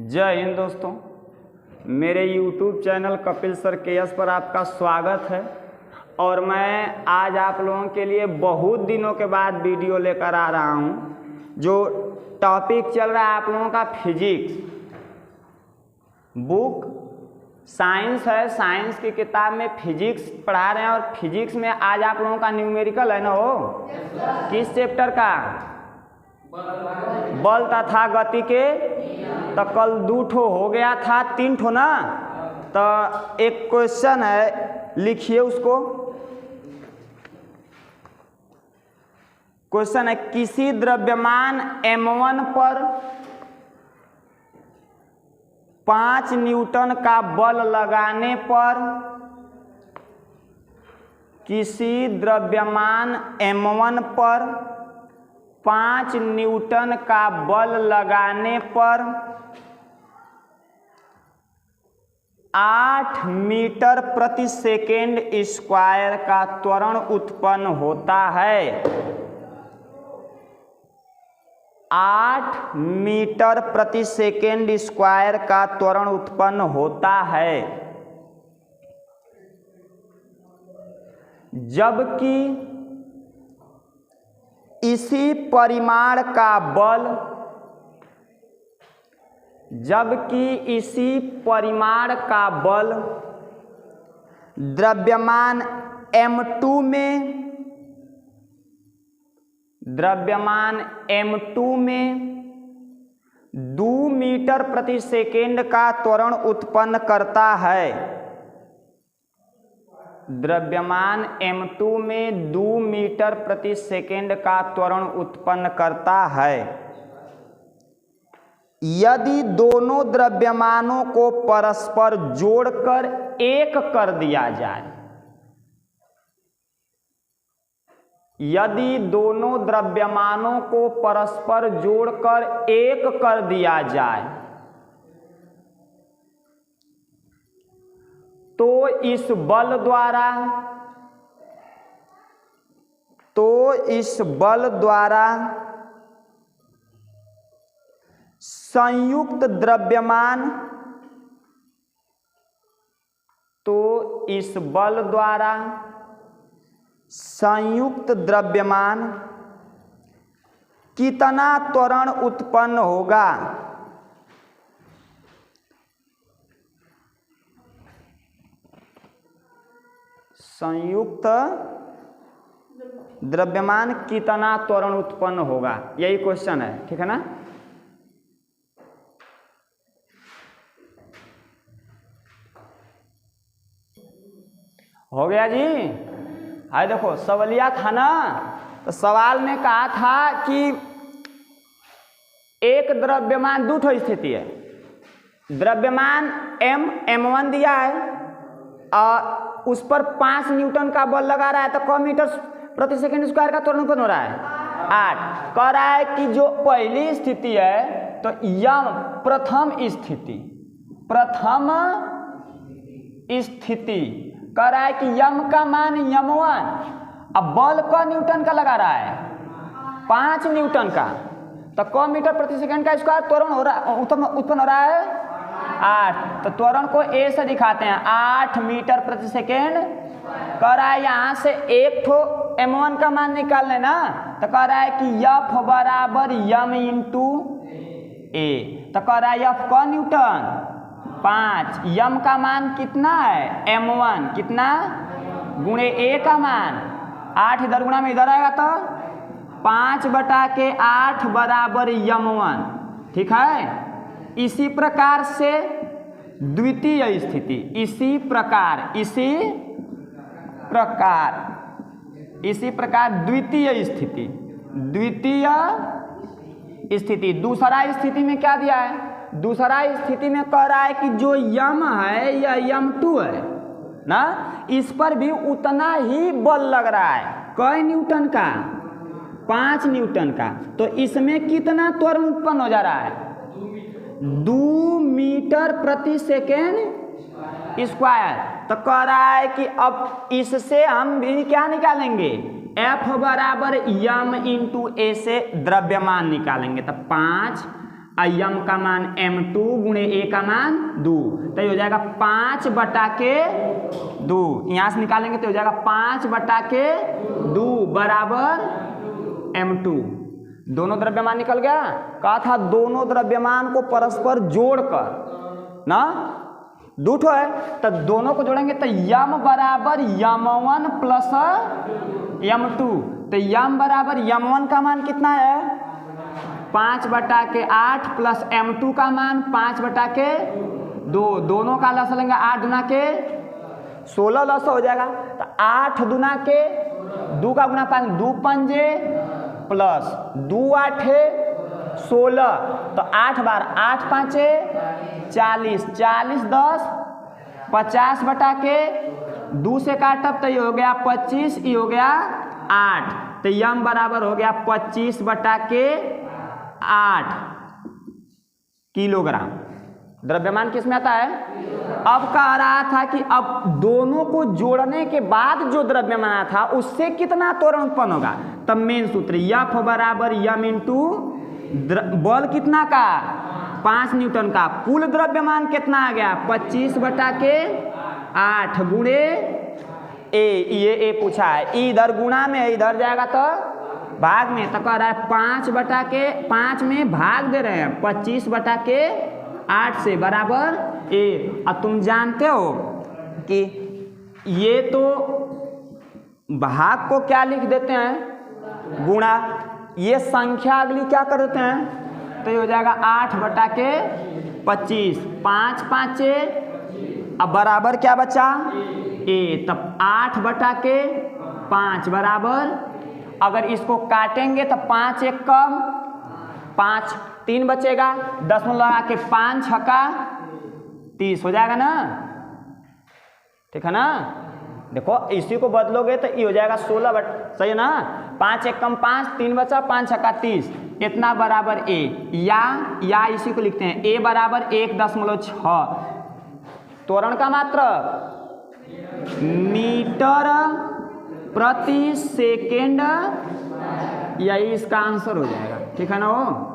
जय हिंद दोस्तों, मेरे YouTube channel Kapil sir KS पर आपका स्वागत है। और मैं आज आप लोगों के लिए बहुत दिनों के बाद वीडियो लेकर आ रहा हूं। जो टॉपिक चल रहा है आप लोगों का फिजिक्स, बुक साइंस है, साइंस की किताब में फिजिक्स पढ़ा रहे हैं। और फिजिक्स में आज आप लोगों का न्यूमेरिकल है ना, हो किस चैप्टर का? बल तथा गति के। तो कल 2 ठो हो गया था, 3 ठो ना। तो एक क्वेश्चन है, लिखिए उसको। क्वेश्चन है, किसी द्रव्यमान m1 पर 5 न्यूटन का बल लगाने पर, किसी द्रव्यमान m1 पर 5 न्यूटन का बल लगाने पर 8 मीटर प्रति सेकेंड स्क्वायर का त्वरण उत्पन्न होता है। 8 मीटर प्रति सेकेंड स्क्वायर का त्वरण उत्पन्न होता है, जबकि इसी परिमाण का बल, द्रव्यमान m2 में 2 मीटर प्रति सेकेंड का त्वरण उत्पन्न करता है। द्रव्यमान m2 में 2 मीटर प्रति सेकेंड का त्वरण उत्पन्न करता है। यदि दोनों द्रव्यमानों को परस्पर जोड़कर 1 कर दिया जाए, यदि दोनों द्रव्यमानों को परस्पर जोड़कर 1 कर दिया जाए, तो इस बल द्वारा संयुक्त द्रव्यमान कितना त्वरण उत्पन्न होगा? संयुक्त द्रव्यमान कितना त्वरण उत्पन्न होगा, यही क्वेश्चन है। ठीक है ना? हो गया जी? हाय देखो, सवालिया था ना। तो सवाल में कहा था कि एक द्रव्यमान 2 ठो स्थिति है। द्रव्यमान m1 दिया है और उस पर 5 न्यूटन का बल लगा रहा है, तो क मीटर प्रति सेकेंड स्क्वायर का त्वरण उत्पन्न हो रहा है? 8। कह रहा है कि जो पहली स्थिति है, तो यम प्रथम स्थिति कह रहा है कि यम का मान m1, अब बल क न्यूटन का लगा रहा है? 5 न्यूटन का। तो क मीटर प्रति सेकेंड का स्क्वायर त्वरण उत्पन्न हो रहा है? 8। तो त्वरण को a से दिखाते हैं, 8 मीटर प्रति सेकेंड। कह रहा है यहाँ से एक ठो m1 का मान निकाल लेना। तो कह रहा है कि F बराबर m इंटू a। तो कह रहा है F क न्यूटन 5, यम का मान कितना है? m1 कितना गुणे a का मान 8, इधर गुणा में इधर आएगा तो 5/8 बराबर m1। ठीक है? इसी प्रकार से द्वितीय स्थिति, इसी प्रकार द्वितीय स्थिति। दूसरा स्थिति में क्या दिया है? दूसरा स्थिति में कह रहा है कि जो यम है यह m2 है ना, इस पर भी उतना ही बल लग रहा है। कई न्यूटन का? 5 न्यूटन का। तो इसमें कितना त्वरण उत्पन्न हो जा रहा है? 2 मीटर प्रति सेकेंड स्क्वायर। तो कह रहा है कि अब इससे हम भी क्या निकालेंगे? F बराबर m इंटू a से द्रव्यमान निकालेंगे। तो 5 यम का मान m2 गुणे a का मान 2, तो ये हो जाएगा 5/2। यहाँ से निकालेंगे तो हो जाएगा 5/2 बराबर m2। दोनों द्रव्यमान निकल गया। कहा था दोनों द्रव्यमान को परस्पर जोड़कर ना, दूठो है तो दोनों को जोड़ेंगे तो यम बराबर m1 प्लस m2, तो यम बराबर m1 का मान कितना है 5/8 प्लस m2 का मान 5/2, दोनों का लस लेंगे 8 दूना के 16 लस हो जाएगा, तो 8 दूना के 2 का गुना 5 2 पंजे प्लस 2 8 16, तो 8 बार 8 5 40, 40 10 50/2 से काटब तो ये हो गया 25, ये हो गया 8, तो यम बराबर हो गया 25/8 किलोग्राम। द्रव्यमान किस में आता है? अब कह रहा था कि अब दोनों को जोड़ने के बाद जो द्रव्यमान था उससे कितना त्वरण उत्पन्न होगा। तब मेन सूत्र F बराबर m इंटू बल कितना का 5 न्यूटन का, कुल द्रव्यमान कितना आ गया 25/8 गुणे ए पूछा है, इधर गुणा में इधर जाएगा तो भाग में, तो कह रहा है 5 में भाग दे रहे हैं 25/8 से बराबर ए। अब तुम जानते हो कि ये तो भाग को क्या लिख देते हैं गुणा, ये संख्या अगली क्या कर देते हैं, तो ये हो जाएगा 8/25, 5 5 अब बराबर क्या बचा ए, तब 8/5 बराबर, अगर इसको काटेंगे तो 5 एक कम 5 3 बचेगा, 10 में लगा के 5 छक्का 30 हो जाएगा ना, ठीक है ना। देखो इसी को बदलोगे तो ये हो जाएगा 16, सही है ना, 5 एक कम 5 3 बचा 5 छक्का 30, इतना बराबर ए, या इसी को लिखते हैं ए बराबर 1.6, त्वरण का मात्रा मीटर प्रति सेकेंड, यही इसका आंसर हो जाएगा, ठीक है ना वो।